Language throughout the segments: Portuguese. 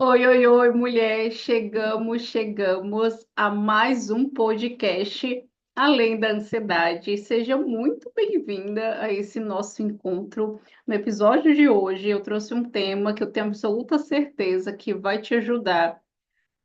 Oi, oi, oi, mulher! Chegamos a mais um podcast Além da Ansiedade. Seja muito bem-vinda a esse nosso encontro. No episódio de hoje, eu trouxe um tema que eu tenho absoluta certeza que vai te ajudar a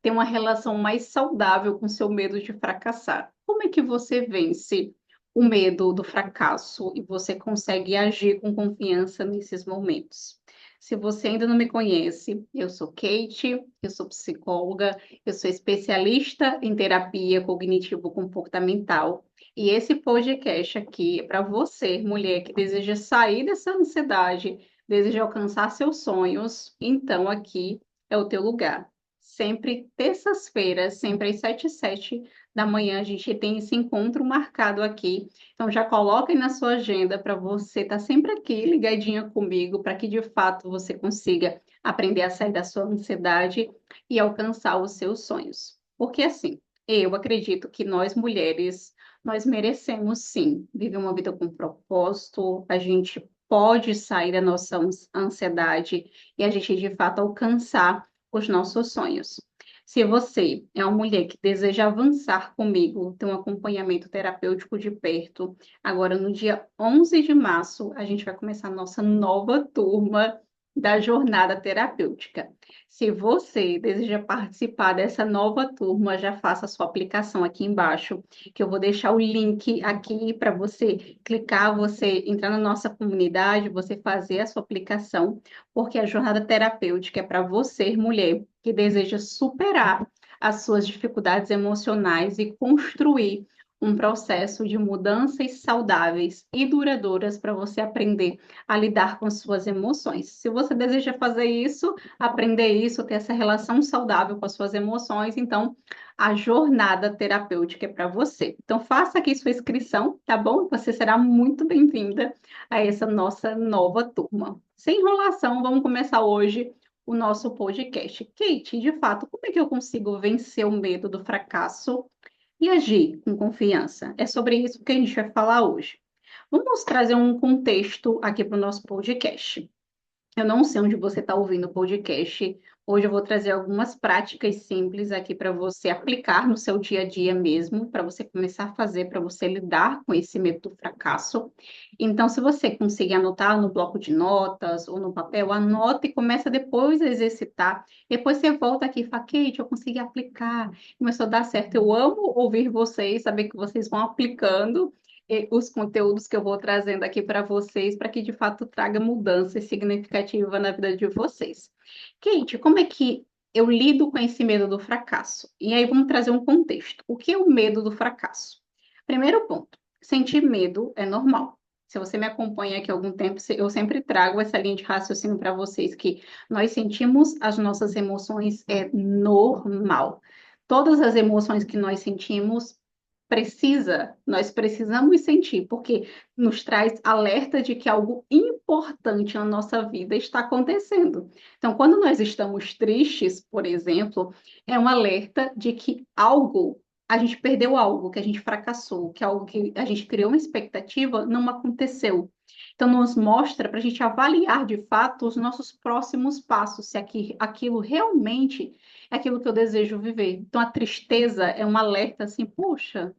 ter uma relação mais saudável com seu medo de fracassar. Como é que você vence o medo do fracasso e você consegue agir com confiança nesses momentos? Se você ainda não me conhece, eu sou Kate, eu sou psicóloga, eu sou especialista em terapia cognitivo-comportamental. E esse podcast aqui é para você, mulher que deseja sair dessa ansiedade, deseja alcançar seus sonhos, então aqui é o teu lugar. Sempre terças-feiras, sempre às 7h07 da manhã, a gente tem esse encontro marcado aqui. Então já coloca aí na sua agenda para você estar sempre aqui ligadinha comigo, para que de fato você consiga aprender a sair da sua ansiedade e alcançar os seus sonhos. Porque assim, eu acredito que nós mulheres, nós merecemos sim viver uma vida com propósito, a gente pode sair da nossa ansiedade e a gente de fato alcançar os nossos sonhos. Se você é uma mulher que deseja avançar comigo, ter um acompanhamento terapêutico de perto, agora no dia 11 de março, a gente vai começar a nossa nova turma da jornada terapêutica. Se você deseja participar dessa nova turma, já faça a sua aplicação aqui embaixo, que eu vou deixar o link aqui para você clicar, você entrar na nossa comunidade, você fazer a sua aplicação, porque a jornada terapêutica é para você, mulher, que deseja superar as suas dificuldades emocionais e construir um processo de mudanças saudáveis e duradouras para você aprender a lidar com suas emoções. Se você deseja fazer isso, aprender isso, ter essa relação saudável com as suas emoções, então a jornada terapêutica é para você. Então faça aqui sua inscrição, tá bom? Você será muito bem-vinda a essa nossa nova turma. Sem enrolação, vamos começar hoje o nosso podcast. Kate, de fato, como é que eu consigo vencer o medo do fracasso e agir com confiança? É sobre isso que a gente vai falar hoje. Vamos trazer um contexto aqui para o nosso podcast. Eu não sei onde você está ouvindo o podcast. Hoje eu vou trazer algumas práticas simples aqui para você aplicar no seu dia a dia mesmo, para você começar a fazer, para você lidar com esse medo do fracasso. Então, se você conseguir anotar no bloco de notas ou no papel, anota e começa depois a exercitar. Depois você volta aqui e fala, Kate, eu consegui aplicar, começou a dar certo. Eu amo ouvir vocês, saber que vocês vão aplicando os conteúdos que eu vou trazendo aqui para vocês, para que de fato traga mudança significativa na vida de vocês. Kate, como é que eu lido com esse medo do fracasso? E aí vamos trazer um contexto. O que é o medo do fracasso? Primeiro ponto, sentir medo é normal. Se você me acompanha aqui há algum tempo, eu sempre trago essa linha de raciocínio para vocês, que nós sentimos as nossas emoções é normal. Todas as emoções que nós sentimos nós precisamos sentir, porque nos traz alerta de que algo importante na nossa vida está acontecendo. Então, quando nós estamos tristes, por exemplo, é um alerta de que a gente perdeu algo, que a gente fracassou, que algo que a gente criou uma expectativa não aconteceu. Então, nos mostra para a gente avaliar de fato os nossos próximos passos, se aquilo realmente é aquilo que eu desejo viver. Então, a tristeza é um alerta assim, puxa,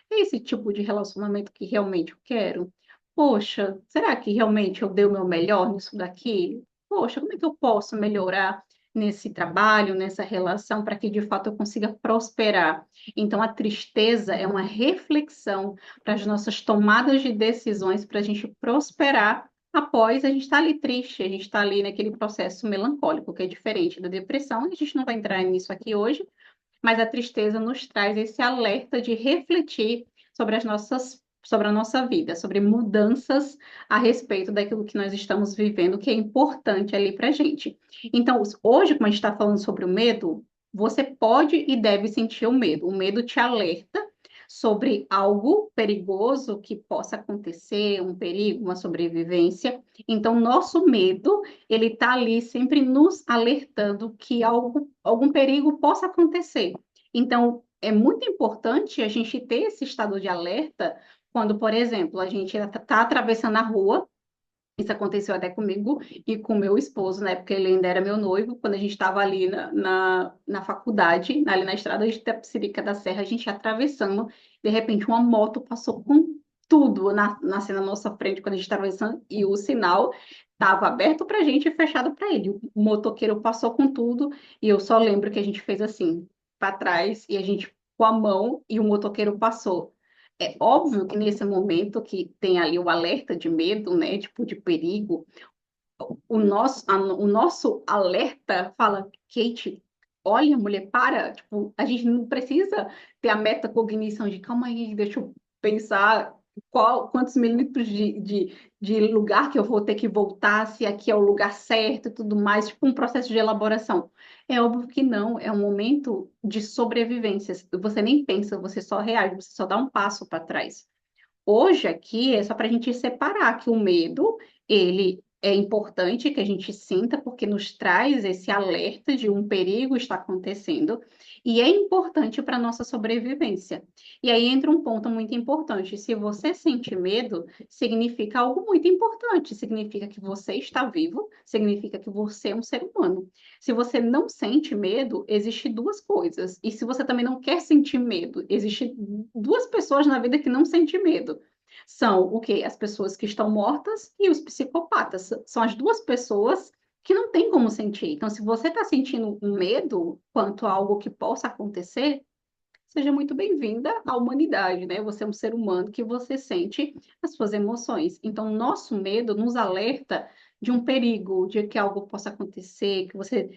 é esse tipo de relacionamento que realmente eu quero? Poxa, será que realmente eu dei o meu melhor nisso daqui? Poxa, como é que eu posso melhorar nesse trabalho, nessa relação, para que de fato eu consiga prosperar? Então, a tristeza é uma reflexão para as nossas tomadas de decisões, para a gente prosperar após a gente estar ali triste, a gente está ali naquele processo melancólico, que é diferente da depressão. A gente não vai entrar nisso aqui hoje, mas a tristeza nos traz esse alerta de refletir sobre a nossa vida, sobre mudanças a respeito daquilo que nós estamos vivendo, que é importante ali para a gente. Então, hoje, como a gente está falando sobre o medo, você pode e deve sentir o medo. O medo te alerta sobre algo perigoso que possa acontecer, um perigo, uma sobrevivência. Então, nosso medo, ele está ali sempre nos alertando que algum perigo possa acontecer. Então, é muito importante a gente ter esse estado de alerta quando, por exemplo, a gente está atravessando a rua Isso aconteceu até comigo e com meu esposo, né? Porque ele ainda era meu noivo, quando a gente estava ali na faculdade, ali na estrada de Itapecerica da Serra, a gente atravessando, de repente uma moto passou com tudo na nossa frente, quando a gente estava atravessando, e o sinal estava aberto para a gente e fechado para ele. O motoqueiro passou com tudo, e eu só lembro que a gente fez assim, para trás, e a gente com a mão, e o motoqueiro passou. É óbvio que nesse momento que tem ali o alerta de medo, né, tipo de perigo, o nosso alerta fala, Kate, olha, mulher, para, tipo, a gente não precisa ter a metacognição de calma aí, deixa eu pensar quantos milímetros de lugar que eu vou ter que voltar, se aqui é o lugar certo e tudo mais, tipo um processo de elaboração. É óbvio que não, é um momento de sobrevivência. Você nem pensa, você só reage, você só dá um passo para trás. Hoje aqui é só para a gente separar que o medo, ele é importante que a gente sinta, porque nos traz esse alerta de um perigo está acontecendo, e é importante para a nossa sobrevivência. E aí entra um ponto muito importante. Se você sente medo, significa algo muito importante, significa que você está vivo, significa que você é um ser humano. Se você não sente medo, existe duas coisas. E se você também não quer sentir medo, existe duas pessoas na vida que não sentem medo. São o quê? As pessoas que estão mortas e os psicopatas. São as duas pessoas que não têm como sentir. Então, se você está sentindo um medo quanto a algo que possa acontecer, seja muito bem-vinda à humanidade, né? Você é um ser humano que você sente as suas emoções. Então, nosso medo nos alerta de um perigo, de que algo possa acontecer, que você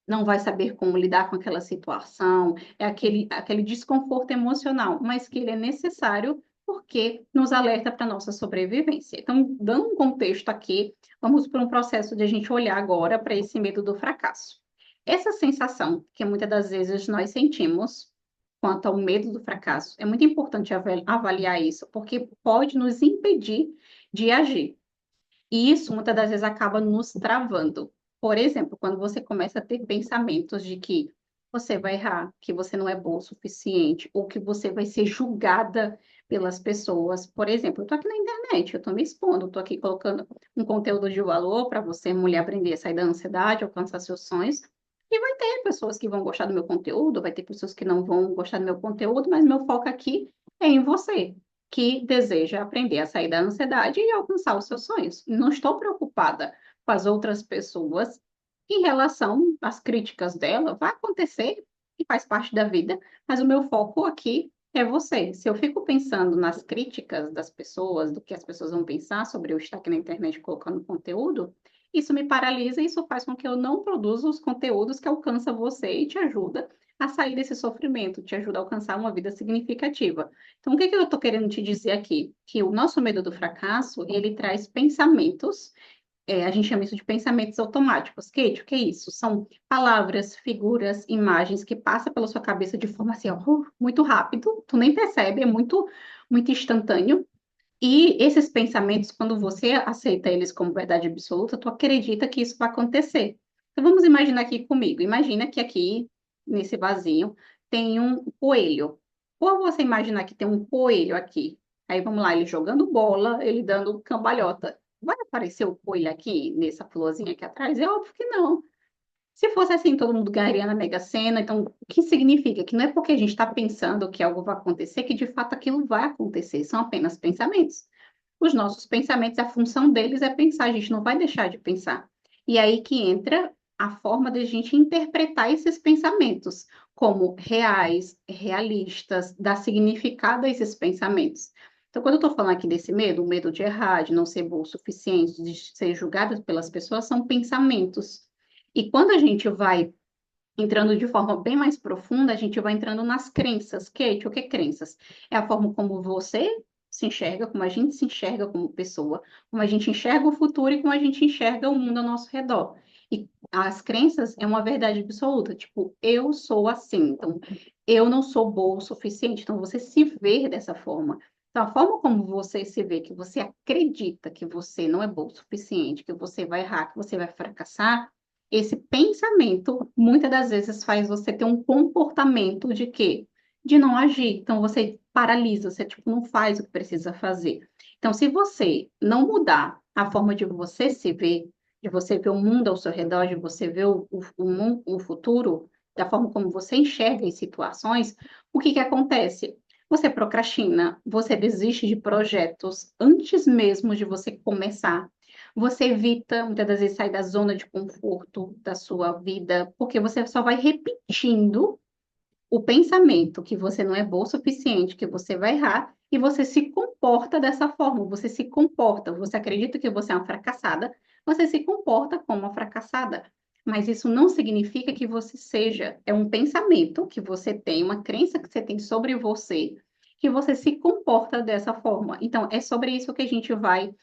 não vai saber como lidar com aquela situação, é aquele desconforto emocional, mas que ele é necessário porque nos alerta para a nossa sobrevivência. Então, dando um contexto aqui, vamos para um processo de a gente olhar agora para esse medo do fracasso. Essa sensação que muitas das vezes nós sentimos quanto ao medo do fracasso, é muito importante avaliar isso, porque pode nos impedir de agir. E isso muitas das vezes acaba nos travando. Por exemplo, quando você começa a ter pensamentos de que você vai errar, que você não é bom o suficiente, ou que você vai ser julgada pelas pessoas. Por exemplo, eu estou aqui na internet, eu estou me expondo, estou aqui colocando um conteúdo de valor para você, mulher, aprender a sair da ansiedade, alcançar seus sonhos. E vai ter pessoas que vão gostar do meu conteúdo, vai ter pessoas que não vão gostar do meu conteúdo, mas meu foco aqui é em você que deseja aprender a sair da ansiedade e alcançar os seus sonhos. Não estou preocupada com as outras pessoas em relação às críticas dela, vai acontecer e faz parte da vida, mas o meu foco aqui é você. Se eu fico pensando nas críticas das pessoas, do que as pessoas vão pensar sobre eu estar aqui na internet colocando conteúdo, isso me paralisa e isso faz com que eu não produza os conteúdos que alcançam você e te ajuda a sair desse sofrimento, te ajuda a alcançar uma vida significativa. Então, o que que eu estou querendo te dizer aqui? Que o nosso medo do fracasso, ele traz pensamentos, a gente chama isso de pensamentos automáticos. Kate, o que é isso? São palavras, figuras, imagens que passam pela sua cabeça de forma assim, ó, muito rápido, tu nem percebe, é muito instantâneo. E esses pensamentos, quando você aceita eles como verdade absoluta, tu acredita que isso vai acontecer. Então, vamos imaginar aqui comigo. Imagina que aqui, nesse vasinho, tem um coelho. Ou você imaginar que tem um coelho aqui. Aí vamos lá, ele jogando bola, ele dando cambalhota. Vai aparecer o coelho aqui, nessa florzinha aqui atrás? É óbvio que não. Se fosse assim, todo mundo ganharia na Mega Sena. Então, o que significa? Que não é porque a gente está pensando que algo vai acontecer que de fato aquilo vai acontecer. São apenas pensamentos. Os nossos pensamentos, a função deles é pensar, a gente não vai deixar de pensar. E aí que entra a forma de a gente interpretar esses pensamentos como reais, realistas, dar significado a esses pensamentos. Então, quando eu estou falando aqui desse medo, o medo de errar, de não ser bom o suficiente, de ser julgada pelas pessoas, são pensamentos. E quando a gente vai entrando de forma bem mais profunda, a gente vai entrando nas crenças. Kate, o que é crenças? É a forma como você se enxerga, como a gente se enxerga como pessoa, como a gente enxerga o futuro e como a gente enxerga o mundo ao nosso redor. E as crenças é uma verdade absoluta, tipo, eu sou assim, então eu não sou boa o suficiente, então você se vê dessa forma. Então, a forma como você se vê, que você acredita que você não é bom o suficiente, que você vai errar, que você vai fracassar, esse pensamento, muitas das vezes, faz você ter um comportamento de quê? De não agir. Então, você paralisa, você, tipo, não faz o que precisa fazer. Então, se você não mudar a forma de você se ver, de você ver o mundo ao seu redor, de você ver o futuro, da forma como você enxerga as situações, o que que acontece? Você procrastina, você desiste de projetos antes mesmo de você começar. Você evita, muitas das vezes, sair da zona de conforto da sua vida, porque você só vai repetindo o pensamento que você não é boa o suficiente, que você vai errar, e você se comporta dessa forma, você se comporta, você acredita que você é uma fracassada, você se comporta como uma fracassada. Mas isso não significa que você seja, é um pensamento que você tem, uma crença que você tem sobre você, que você se comporta dessa forma. Então, é sobre isso que a gente vai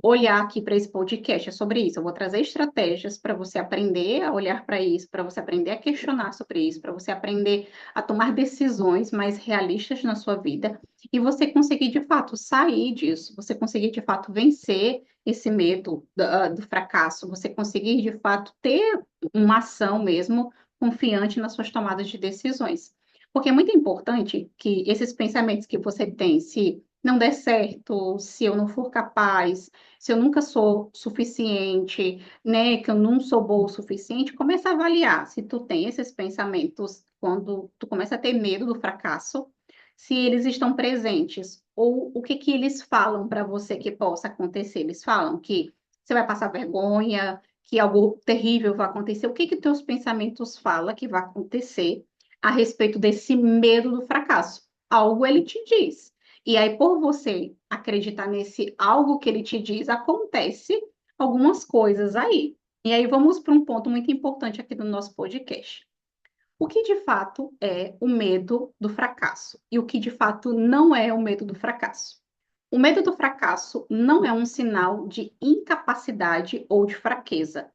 olhar aqui para esse podcast, é sobre isso. Eu vou trazer estratégias para você aprender a olhar para isso, para você aprender a questionar sobre isso, para você aprender a tomar decisões mais realistas na sua vida e você conseguir de fato sair disso, você conseguir de fato vencer esse medo do fracasso, você conseguir de fato ter uma ação mesmo confiante nas suas tomadas de decisões. Porque é muito importante que esses pensamentos que você tem, se não der certo, se eu não for capaz, se eu nunca sou suficiente, né, que eu não sou boa o suficiente, começa a avaliar se tu tem esses pensamentos quando tu começa a ter medo do fracasso, se eles estão presentes ou o que que eles falam para você que possa acontecer. Eles falam que você vai passar vergonha, que algo terrível vai acontecer. O que que teus pensamentos falam que vai acontecer a respeito desse medo do fracasso? Algo ele te diz. E aí, por você acreditar nesse algo que ele te diz, acontece algumas coisas aí. E aí, vamos para um ponto muito importante aqui do nosso podcast. O que de fato é o medo do fracasso? E o que de fato não é o medo do fracasso? O medo do fracasso não é um sinal de incapacidade ou de fraqueza.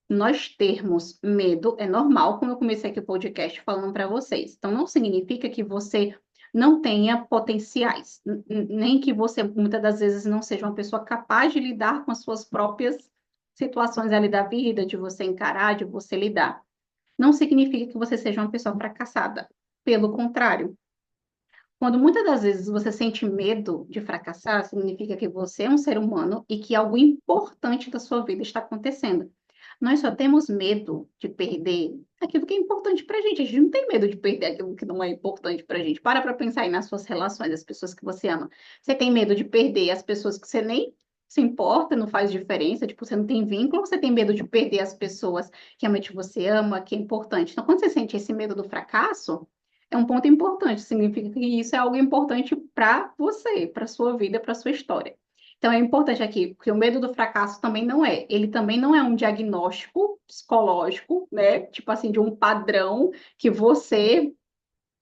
Nós termos medo é normal, como eu comecei aqui o podcast falando para vocês. Então, não significa que você não tenha potenciais, nem que você muitas das vezes não seja uma pessoa capaz de lidar com as suas próprias situações ali da vida, de você encarar, de você lidar. Não significa que você seja uma pessoa fracassada. Pelo contrário, quando muitas das vezes você sente medo de fracassar, significa que você é um ser humano e que algo importante da sua vida está acontecendo. Nós só temos medo de perder aquilo que é importante para a gente. A gente não tem medo de perder aquilo que não é importante para a gente. Para pensar aí nas suas relações, as pessoas que você ama. Você tem medo de perder as pessoas que você nem se importa, não faz diferença, tipo, você não tem vínculo, ou você tem medo de perder as pessoas que realmente você ama, que é importante. Então, quando você sente esse medo do fracasso, é um ponto importante, significa que isso é algo importante para você, para sua vida, para sua história. Então é importante aqui, porque o medo do fracasso também não é, ele também não é um diagnóstico psicológico, né? Tipo assim, de um padrão que você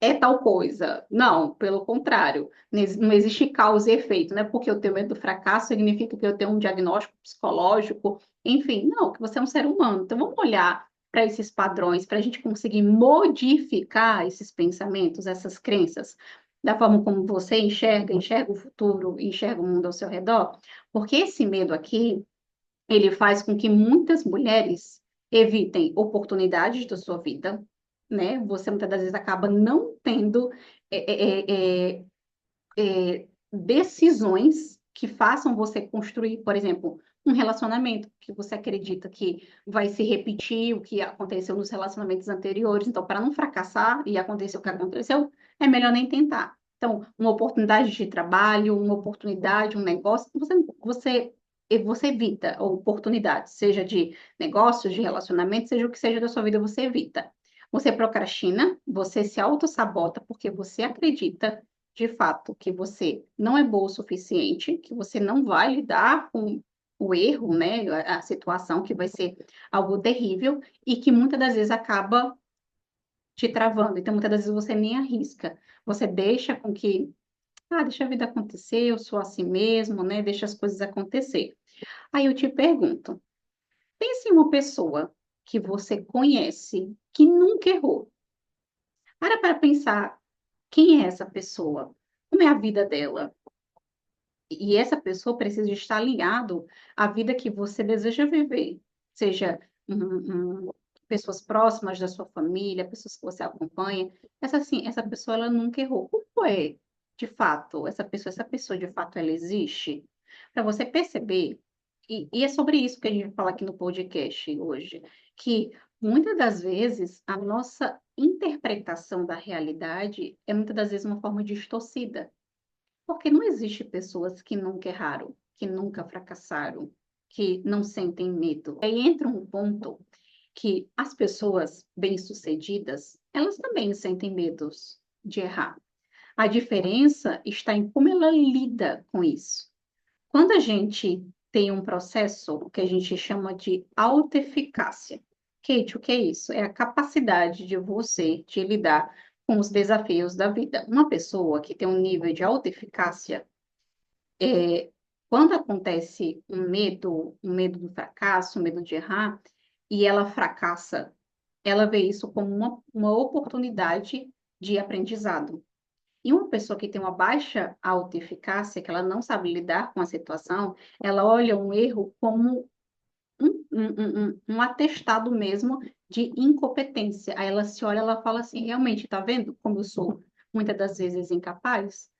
é tal coisa. Não, pelo contrário, não existe causa e efeito, né? Porque eu tenho medo do fracasso significa que eu tenho um diagnóstico psicológico, enfim, não, que você é um ser humano. Então vamos olhar para esses padrões, para a gente conseguir modificar esses pensamentos, essas crenças, da forma como você enxerga o futuro, enxerga o mundo ao seu redor, porque esse medo aqui, ele faz com que muitas mulheres evitem oportunidades da sua vida, né? Você muitas das vezes acaba não tendo é, é, decisões que façam você construir, por exemplo, um relacionamento que você acredita que vai se repetir o que aconteceu nos relacionamentos anteriores. Então, para não fracassar e acontecer o que aconteceu, é melhor nem tentar. Então, uma oportunidade de trabalho, uma oportunidade, um negócio, você evita oportunidades, seja de negócios, de relacionamento, seja o que seja da sua vida, você evita. Você procrastina, você se autossabota porque você acredita de fato que você não é boa o suficiente, que você não vai lidar com o erro, né, a situação que vai ser algo terrível e que muitas das vezes acaba te travando. Então, muitas das vezes você nem arrisca, você deixa com que, deixa a vida acontecer, eu sou assim mesmo, né, deixa as coisas acontecer. Aí eu te pergunto, pense em uma pessoa que você conhece que nunca errou. Para pensar, quem é essa pessoa? Como é a vida dela? E essa pessoa precisa estar alinhado à vida que você deseja viver, seja pessoas próximas da sua família, pessoas que você acompanha. Essa pessoa ela nunca errou. Como é, de fato, essa pessoa de fato ela existe? Para você perceber, e é sobre isso que a gente vai falar aqui no podcast hoje, que muitas das vezes a nossa interpretação da realidade é muitas das vezes uma forma distorcida, porque não existe pessoas que nunca erraram, que nunca fracassaram, que não sentem medo. Aí entra um ponto que as pessoas bem-sucedidas, elas também sentem medos de errar. A diferença está em como ela lida com isso. Quando a gente tem um processo que a gente chama de autoeficácia. Kate, o que é isso? É a capacidade de você de lidar com os desafios da vida. Uma pessoa que tem um nível de autoeficácia, quando acontece um medo do fracasso, um medo de errar, e ela fracassa, ela vê isso como uma oportunidade de aprendizado. E uma pessoa que tem uma baixa autoeficácia, que ela não sabe lidar com a situação, ela olha um erro como um atestado mesmo de incompetência. Aí ela se olha, ela fala assim, realmente, tá vendo como eu sou muitas das vezes incapaz?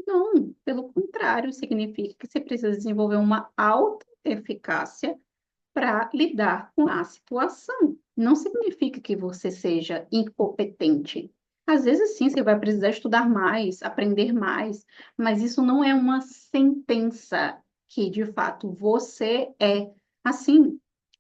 Não, pelo contrário, significa que você precisa desenvolver uma autoeficácia para lidar com a situação. Não significa que você seja incompetente. Às vezes, sim, você vai precisar estudar mais, aprender mais, mas isso não é uma sentença que, de fato, você é assim.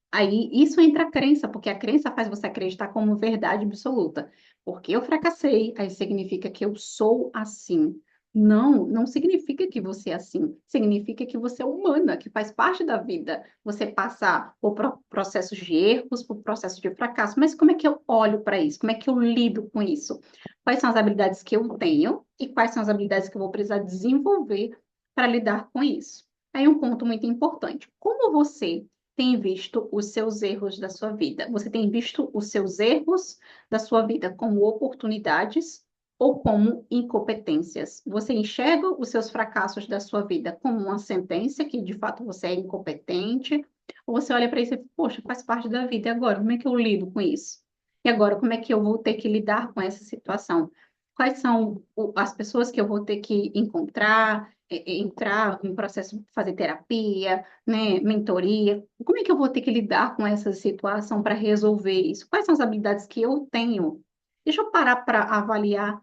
Aí isso entra a crença, porque a crença faz você acreditar como verdade absoluta. Porque eu fracassei, aí significa que eu sou assim. Não, não significa que você é assim. Significa que você é humana, que faz parte da vida. Você passar por processos de erros, por processos de fracasso. Mas como é que eu olho para isso? Como é que eu lido com isso? Quais são as habilidades que eu tenho e quais são as habilidades que eu vou precisar desenvolver para lidar com isso? Aí um ponto muito importante. Como você tem visto os seus erros da sua vida? Você tem visto os seus erros da sua vida como oportunidades ou como incompetências? Você enxerga os seus fracassos da sua vida como uma sentença que de fato você é incompetente? Ou você olha para isso e fala, poxa, faz parte da vida, e agora? Como é que eu lido com isso? E agora, como é que eu vou ter que lidar com essa situação? Quais são as pessoas que eu vou ter que encontrar, entrar em processo, fazer terapia, né, mentoria? Como é que eu vou ter que lidar com essa situação para resolver isso? Quais são as habilidades que eu tenho? Deixa eu parar para avaliar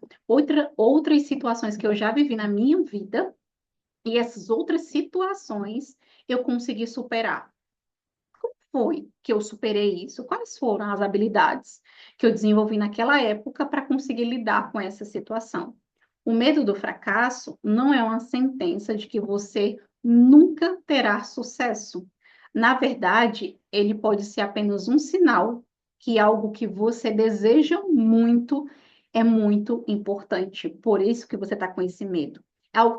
outras situações que eu já vivi na minha vida e essas outras situações eu consegui superar. Foi que eu superei isso? Quais foram as habilidades que eu desenvolvi naquela época para conseguir lidar com essa situação? O medo do fracasso não é uma sentença de que você nunca terá sucesso. Na verdade, ele pode ser apenas um sinal que algo que você deseja muito é muito importante. Por isso que você está com esse medo.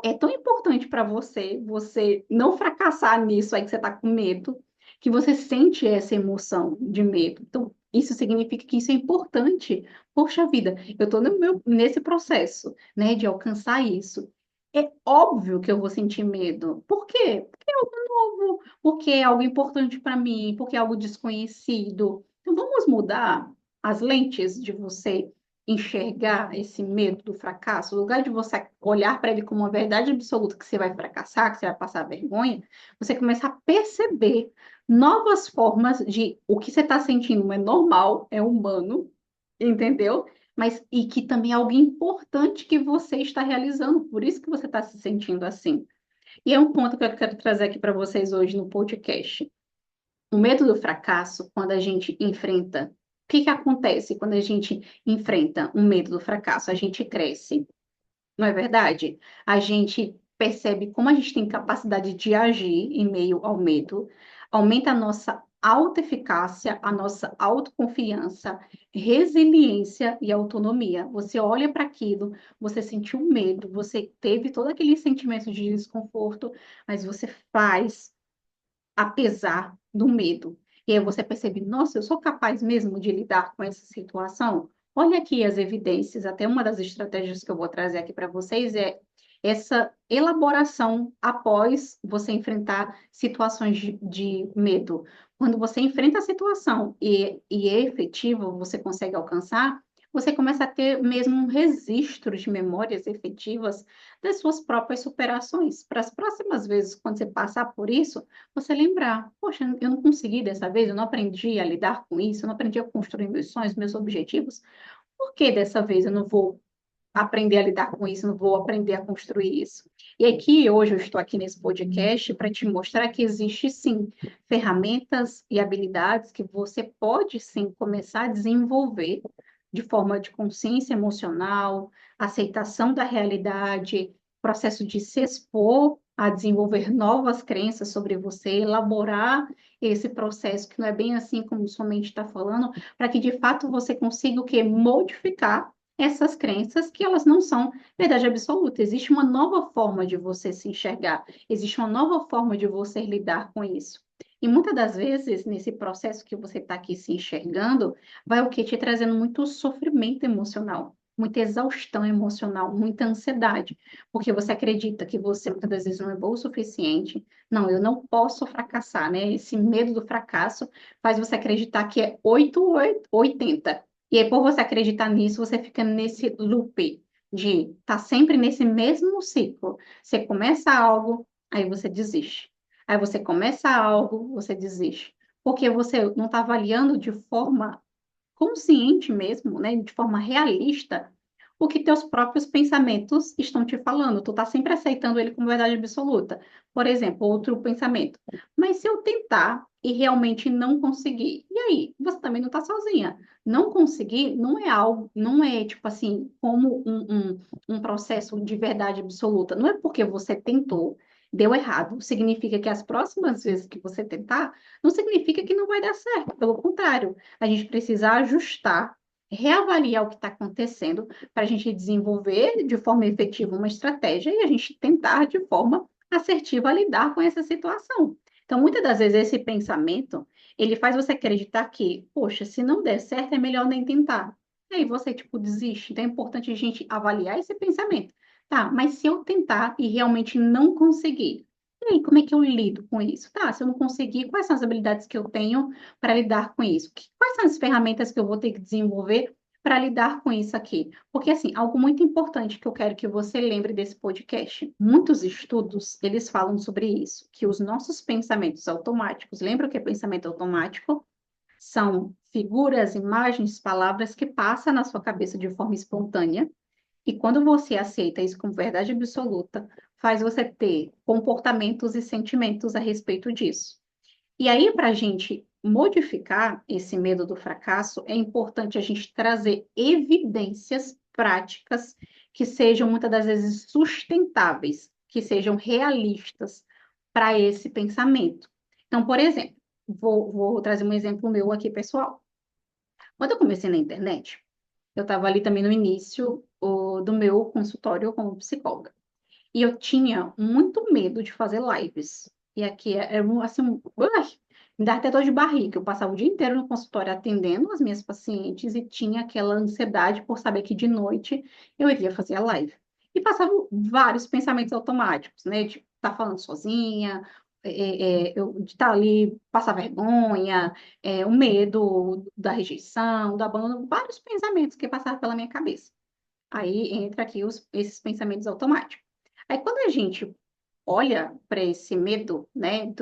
É tão importante para você, você não fracassar nisso aí que você está com medo, que você sente essa emoção de medo. Então, isso significa que isso é importante. Poxa vida, eu estou nesse processo, né, de alcançar isso. É óbvio que eu vou sentir medo. Por quê? Porque é algo novo, porque é algo importante para mim, porque é algo desconhecido. Então, vamos mudar as lentes de você enxergar esse medo do fracasso, no lugar de você olhar para ele como uma verdade absoluta que você vai fracassar, que você vai passar vergonha, você começa a perceber novas formas de o que você está sentindo é normal, é humano, entendeu? Mas e que também é algo importante que você está realizando, por isso que você está se sentindo assim. E é um ponto que eu quero trazer aqui para vocês hoje no podcast. O medo do fracasso, quando a gente enfrenta, o que que acontece quando a gente enfrenta um medo do fracasso? A gente cresce, não é verdade? A gente percebe como a gente tem capacidade de agir em meio ao medo, aumenta a nossa autoeficácia, a nossa autoconfiança, resiliência e autonomia. Você olha para aquilo, você sentiu medo, você teve todo aquele sentimento de desconforto, mas você faz apesar do medo. E aí você percebe, nossa, eu sou capaz mesmo de lidar com essa situação? Olha aqui as evidências, até uma das estratégias que eu vou trazer aqui para vocês é essa elaboração após você enfrentar situações de medo. Quando você enfrenta a situação e é efetivo, você consegue alcançar, você começa a ter mesmo um registro de memórias efetivas das suas próprias superações. Para as próximas vezes, quando você passar por isso, você lembrar: poxa, eu não consegui dessa vez, eu não aprendi a lidar com isso, eu não aprendi a construir meus sonhos, meus objetivos. Por que dessa vez eu não vou aprender a lidar com isso, não vou aprender a construir isso? E aqui, hoje, eu estou aqui nesse podcast para te mostrar que existe, sim, ferramentas e habilidades que você pode, sim, começar a desenvolver de forma de consciência emocional, aceitação da realidade, processo de se expor a desenvolver novas crenças sobre você, elaborar esse processo, que não é bem assim como sua mente está falando, para que, de fato, você consiga o quê? Modificar essas crenças que elas não são verdade absoluta. Existe uma nova forma de você se enxergar, existe uma nova forma de você lidar com isso. E muitas das vezes, nesse processo que você está aqui se enxergando, vai o quê? Te trazendo muito sofrimento emocional, muita exaustão emocional, muita ansiedade, porque você acredita que você muitas das vezes não é bom o suficiente. Não, eu não posso fracassar, né? Esse medo do fracasso faz você acreditar que é 8, 80. E aí, por você acreditar nisso, você fica nesse loop de estar sempre nesse mesmo ciclo. Você começa algo, aí você desiste. Aí você começa algo, você desiste. Porque você não está avaliando de forma consciente mesmo, né, de forma realista, o que teus próprios pensamentos estão te falando. Tu tá sempre aceitando ele como verdade absoluta. Por exemplo, outro pensamento. Mas se eu tentar e realmente não conseguir, e aí? Você também não tá sozinha. Não conseguir não é algo, não é tipo assim, como um processo de verdade absoluta. Não é porque você tentou, deu errado, significa que as próximas vezes que você tentar, não significa que não vai dar certo. Pelo contrário, a gente precisa ajustar, reavaliar o que está acontecendo para a gente desenvolver de forma efetiva uma estratégia e a gente tentar de forma assertiva lidar com essa situação. Então, muitas das vezes esse pensamento, ele faz você acreditar que, poxa, se não der certo é melhor nem tentar. E aí você, tipo, desiste. Então, é importante a gente avaliar esse pensamento. Tá, mas se eu tentar e realmente não conseguir, e aí, como é que eu lido com isso? Tá, se eu não conseguir, quais são as habilidades que eu tenho para lidar com isso? Quais são as ferramentas que eu vou ter que desenvolver para lidar com isso aqui? Porque, assim, algo muito importante que eu quero que você lembre desse podcast. Muitos estudos, eles falam sobre isso, que os nossos pensamentos automáticos, lembra o que é pensamento automático? São figuras, imagens, palavras que passam na sua cabeça de forma espontânea, e quando você aceita isso como verdade absoluta, faz você ter comportamentos e sentimentos a respeito disso. E aí, para a gente modificar esse medo do fracasso, é importante a gente trazer evidências práticas que sejam muitas das vezes sustentáveis, que sejam realistas para esse pensamento. Então, por exemplo, vou trazer um exemplo meu aqui, pessoal. Quando eu comecei na internet, eu estava ali também no início do meu consultório como psicóloga. E eu tinha muito medo de fazer lives. E aqui assim, me dá até dor de barriga. Eu passava o dia inteiro no consultório atendendo as minhas pacientes e tinha aquela ansiedade por saber que de noite eu iria fazer a live. E passavam vários pensamentos automáticos, né? De estar falando sozinha, de estar ali, passar vergonha, o medo da rejeição, do abandono, vários pensamentos que passavam pela minha cabeça. Aí entra aqui esses pensamentos automáticos. Aí quando a gente olha para esse medo, né,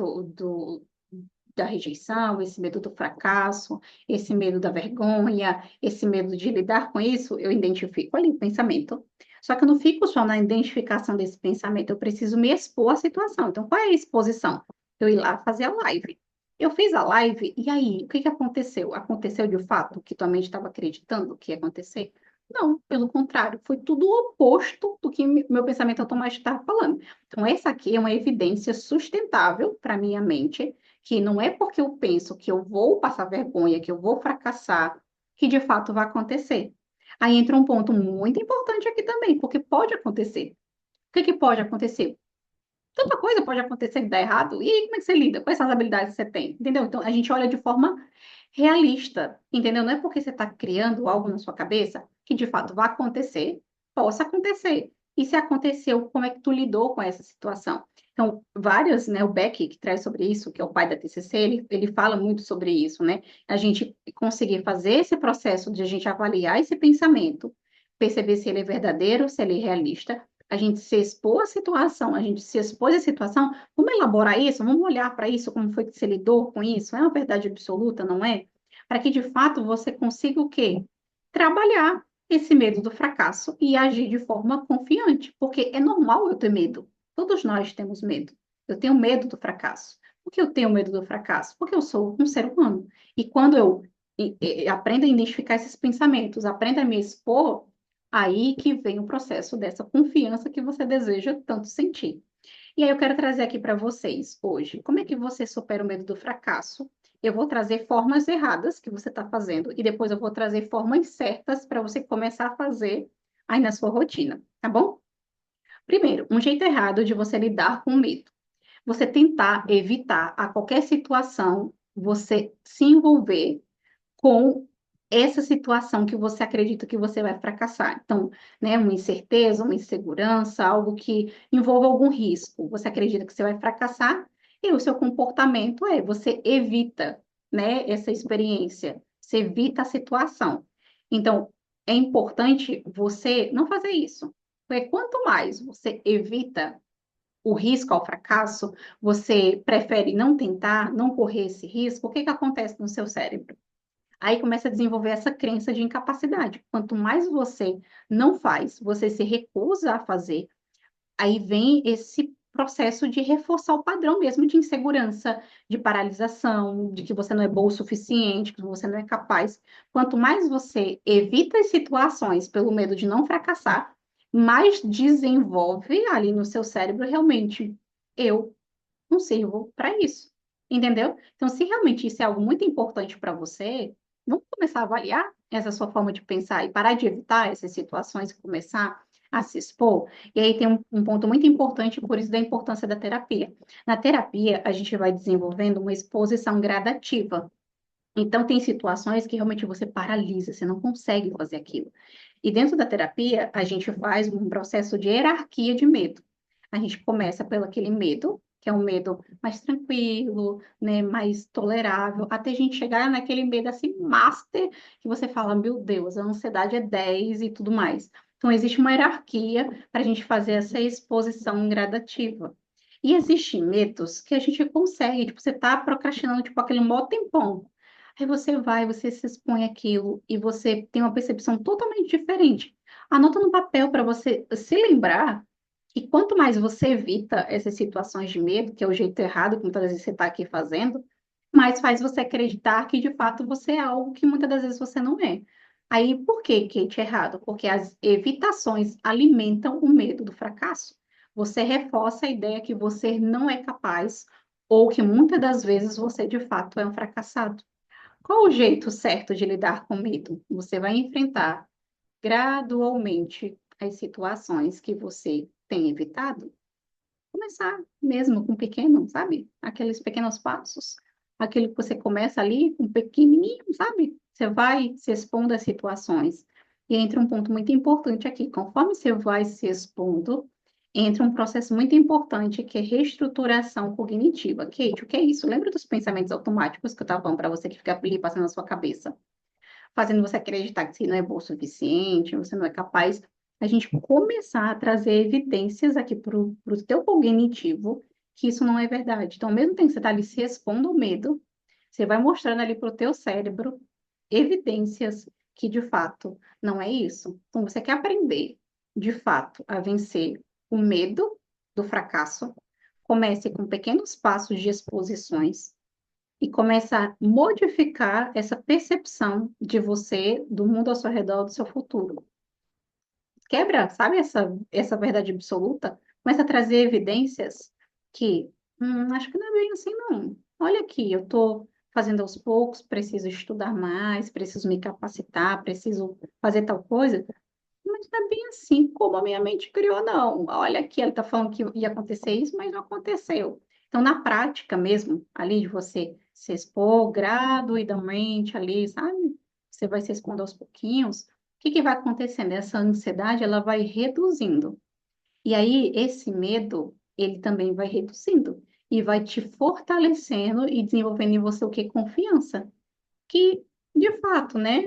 da rejeição, esse medo do fracasso, esse medo da vergonha, esse medo de lidar com isso, eu identifico ali o pensamento. Só que eu não fico só na identificação desse pensamento, eu preciso me expor à situação. Então, qual é a exposição? Eu ir lá fazer a live. Eu fiz a live, e aí, o que que aconteceu? Aconteceu de fato o que tua mente estava acreditando que ia acontecer? Não, pelo contrário, foi tudo o oposto do que meu pensamento automático estava falando. Então, essa aqui é uma evidência sustentável para minha mente, que não é porque eu penso que eu vou passar vergonha, que eu vou fracassar, que de fato vai acontecer. Aí entra um ponto muito importante aqui também, porque pode acontecer. O que que pode acontecer? Tanta coisa pode acontecer que dá errado. E aí, como é que você lida? Quais são as habilidades que você tem? Entendeu? Então, a gente olha de forma realista, entendeu? Não é porque você está criando algo na sua cabeça que de fato vai acontecer, possa acontecer. E se aconteceu, como é que tu lidou com essa situação? Então, várias, né, o Beck, que traz sobre isso, que é o pai da TCC, ele fala muito sobre isso, né? A gente conseguir fazer esse processo de a gente avaliar esse pensamento, perceber se ele é verdadeiro, se ele é realista, a gente se expor à situação, a gente se expôs à situação, vamos elaborar isso, vamos olhar para isso, como foi que você lidou com isso, é uma verdade absoluta, não é? Para que, de fato, você consiga o quê? Trabalhar esse medo do fracasso e agir de forma confiante, porque é normal eu ter medo. Todos nós temos medo. Eu tenho medo do fracasso. Por que eu tenho medo do fracasso? Porque eu sou um ser humano. E quando eu aprendo a identificar esses pensamentos, aprendo a me expor, aí que vem o processo dessa confiança que você deseja tanto sentir. E aí eu quero trazer aqui para vocês hoje, como é que você supera o medo do fracasso? Eu vou trazer formas erradas que você está fazendo e depois eu vou trazer formas certas para você começar a fazer aí na sua rotina, tá bom? Primeiro, um jeito errado de você lidar com o medo. Você tentar evitar a qualquer situação, você se envolver com essa situação que você acredita que você vai fracassar. Então, né, uma incerteza, uma insegurança, algo que envolva algum risco. Você acredita que você vai fracassar e o seu comportamento é você evita, né, essa experiência, você evita a situação. Então, é importante você não fazer isso. Porque quanto mais você evita o risco ao fracasso, você prefere não tentar, não correr esse risco, o que que acontece no seu cérebro? Aí começa a desenvolver essa crença de incapacidade. Quanto mais você não faz, você se recusa a fazer, aí vem esse processo de reforçar o padrão mesmo de insegurança, de paralisação, de que você não é bom o suficiente, que você não é capaz. Quanto mais você evita as situações pelo medo de não fracassar, mais desenvolve ali no seu cérebro realmente eu não sirvo para isso. Entendeu? Então, se realmente isso é algo muito importante para você, vamos começar a avaliar essa sua forma de pensar e parar de evitar essas situações e começar a se expor. E aí tem um ponto muito importante, por isso da importância da terapia. Na terapia, a gente vai desenvolvendo uma exposição gradativa. Então, tem situações que realmente você paralisa, você não consegue fazer aquilo. E dentro da terapia, a gente faz um processo de hierarquia de medo. A gente começa pelo aquele medo, que é um medo mais tranquilo, né, mais tolerável, até a gente chegar naquele medo assim, master, que você fala, meu Deus, a ansiedade é 10 e tudo mais. Então, existe uma hierarquia para a gente fazer essa exposição gradativa. E existem medos que a gente consegue, tipo, você está procrastinando, tipo, aquele mó tempão. Aí você vai, você se expõe àquilo e você tem uma percepção totalmente diferente. Anota no papel para você se lembrar que quanto mais você evita essas situações de medo, que é o jeito errado, que muitas vezes você está aqui fazendo, mais faz você acreditar que de fato você é algo que muitas das vezes você não é. Aí, por que, Kate, é errado? Porque as evitações alimentam o medo do fracasso. Você reforça a ideia que você não é capaz ou que muitas das vezes você de fato é um fracassado. Qual o jeito certo de lidar com medo? Você vai enfrentar gradualmente as situações que você tem evitado. Começar mesmo com pequeno, sabe? Aqueles pequenos passos. Aquele que você começa ali com pequenininho, sabe? Você vai se expondo às situações. E entra um ponto muito importante aqui. Conforme você vai se expondo, entra um processo muito importante que é reestruturação cognitiva. Kate, o que é isso? Lembra dos pensamentos automáticos que eu estava falando para você que fica ali passando na sua cabeça? Fazendo você acreditar que você não é bom o suficiente, você não é capaz, a gente começar a trazer evidências aqui para o teu cognitivo que isso não é verdade. Então, ao mesmo tempo que você está ali se expondo ao medo, você vai mostrando ali para o teu cérebro evidências que, de fato, não é isso. Então, você quer aprender, de fato, a vencer o medo do fracasso, comece com pequenos passos de exposições, e começa a modificar essa percepção de você, do mundo ao seu redor, do seu futuro. Quebra, sabe, essa verdade absoluta? Começa a trazer evidências que, acho que não é bem assim, não. Olha aqui, eu estou fazendo aos poucos, preciso estudar mais, preciso me capacitar, preciso fazer tal coisa, mas não é bem assim como a minha mente criou, não. Olha aqui, ela está falando que ia acontecer isso, mas não aconteceu. Então, na prática mesmo, ali de você se expor gradualmente ali, sabe? Você vai se expondo aos pouquinhos. O que que vai acontecendo? Essa ansiedade, ela vai reduzindo. E aí, esse medo, ele também vai reduzindo e vai te fortalecendo e desenvolvendo em você o que? Confiança. Que, de fato, né?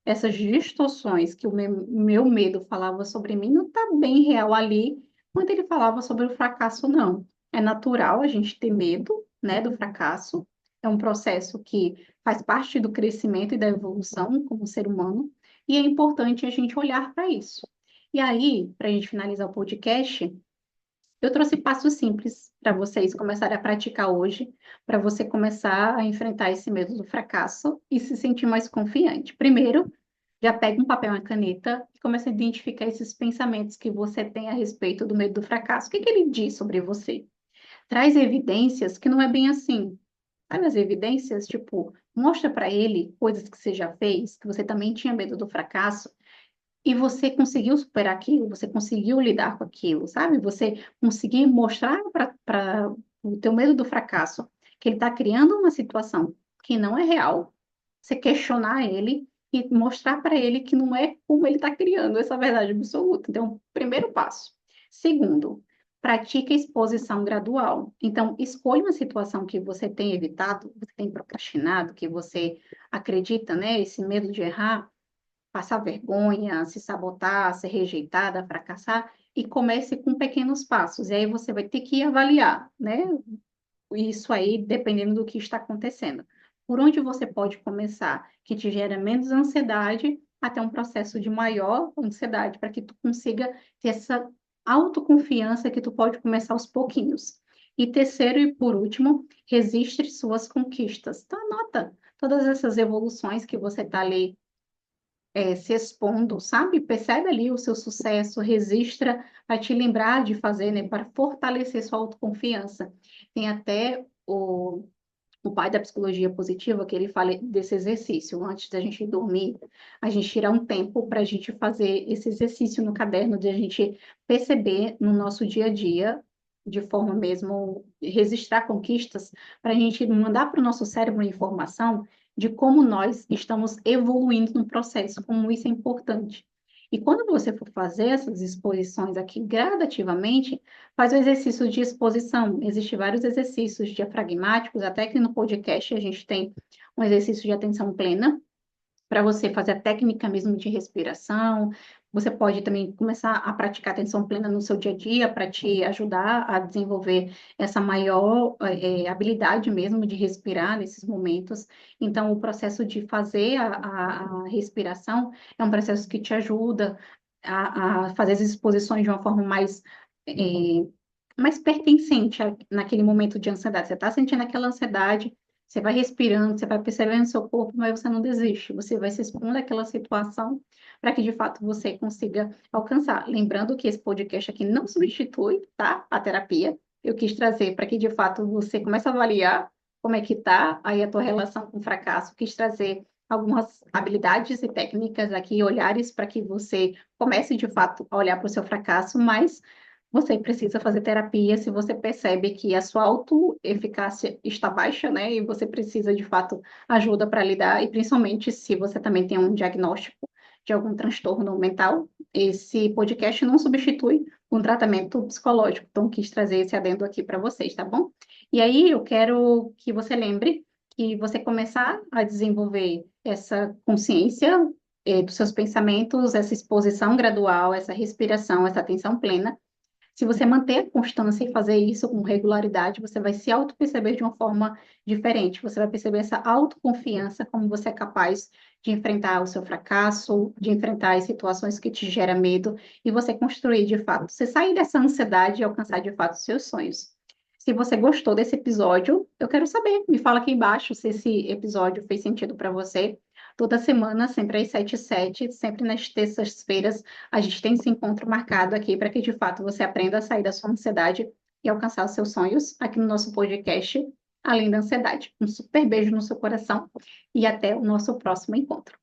Essas distorções que o meu medo falava sobre mim não está bem real ali quando ele falava sobre o fracasso, não. É natural a gente ter medo, né, do fracasso. É um processo que faz parte do crescimento e da evolução como ser humano, e é importante a gente olhar para isso. E aí, para a gente finalizar o podcast, eu trouxe passos simples para vocês começarem a praticar hoje, para você começar a enfrentar esse medo do fracasso e se sentir mais confiante. Primeiro, já pega um papel e uma caneta e comece a identificar esses pensamentos que você tem a respeito do medo do fracasso. O que que ele diz sobre você? Traz evidências que não é bem assim. Sabe as evidências? Tipo, mostra para ele coisas que você já fez, que você também tinha medo do fracasso, e você conseguiu superar aquilo, você conseguiu lidar com aquilo, sabe? Você conseguir mostrar para o teu medo do fracasso que ele está criando uma situação que não é real. Você questionar ele e mostrar para ele que não é como ele está criando essa verdade absoluta. Então, primeiro passo. Segundo, pratique a exposição gradual. Então, escolha uma situação que você tem evitado, que você tem procrastinado, que você acredita, né? Esse medo de errar, passar vergonha, se sabotar, ser rejeitada, fracassar, e comece com pequenos passos. E aí você vai ter que avaliar, né? Isso aí, dependendo do que está acontecendo. Por onde você pode começar, que te gera menos ansiedade, até um processo de maior ansiedade, para que tu consiga ter essa autoconfiança que tu pode começar aos pouquinhos. E terceiro e por último, registre suas conquistas. Então, anota todas essas evoluções que você está ali se expondo, sabe? Percebe ali o seu sucesso, registra para te lembrar de fazer, né? Para fortalecer sua autoconfiança. Tem até o pai da psicologia positiva que ele fala desse exercício. Antes da gente dormir, a gente tira um tempo para a gente fazer esse exercício no caderno, de a gente perceber no nosso dia a dia, de forma mesmo, registrar conquistas, para a gente mandar para o nosso cérebro informação de como nós estamos evoluindo no processo, como isso é importante. E quando você for fazer essas exposições aqui gradativamente, faz o exercício de exposição. Existem vários exercícios diafragmáticos, até que no podcast a gente tem um exercício de atenção plena, para você fazer a técnica mesmo de respiração. Você pode também começar a praticar atenção plena no seu dia a dia para te ajudar a desenvolver essa maior habilidade mesmo de respirar nesses momentos. Então, o processo de fazer a respiração é um processo que te ajuda a fazer as exposições de uma forma é, mais pertencente naquele momento de ansiedade. Você está sentindo aquela ansiedade, você vai respirando, você vai percebendo o seu corpo, mas você não desiste. Você vai se expondo àquela situação para que, de fato, você consiga alcançar. Lembrando que esse podcast aqui não substitui, tá? A terapia. Eu quis trazer para que, de fato, você comece a avaliar como é que tá aí a tua relação com o fracasso. Quis trazer algumas habilidades e técnicas aqui, olhares para que você comece, de fato, a olhar para o seu fracasso, mas você precisa fazer terapia se você percebe que a sua autoeficácia está baixa, né? E você precisa, de fato, ajuda para lidar, e principalmente se você também tem um diagnóstico de algum transtorno mental, esse podcast não substitui um tratamento psicológico. Então, quis trazer esse adendo aqui para vocês, tá bom? E aí, eu quero que você lembre que você começar a desenvolver essa consciência, dos seus pensamentos, essa exposição gradual, essa respiração, essa atenção plena. Se você manter a constância e fazer isso com regularidade, você vai se auto-perceber de uma forma diferente. Você vai perceber essa autoconfiança, como você é capaz de enfrentar o seu fracasso, de enfrentar as situações que te geram medo, e você construir de fato, você sair dessa ansiedade e alcançar de fato os seus sonhos. Se você gostou desse episódio, eu quero saber. Me fala aqui embaixo se esse episódio fez sentido para você. Toda semana, sempre às 7h07, sempre nas terças-feiras, a gente tem esse encontro marcado aqui para que, de fato, você aprenda a sair da sua ansiedade e alcançar os seus sonhos aqui no nosso podcast, Além da Ansiedade. Um super beijo no seu coração e até o nosso próximo encontro.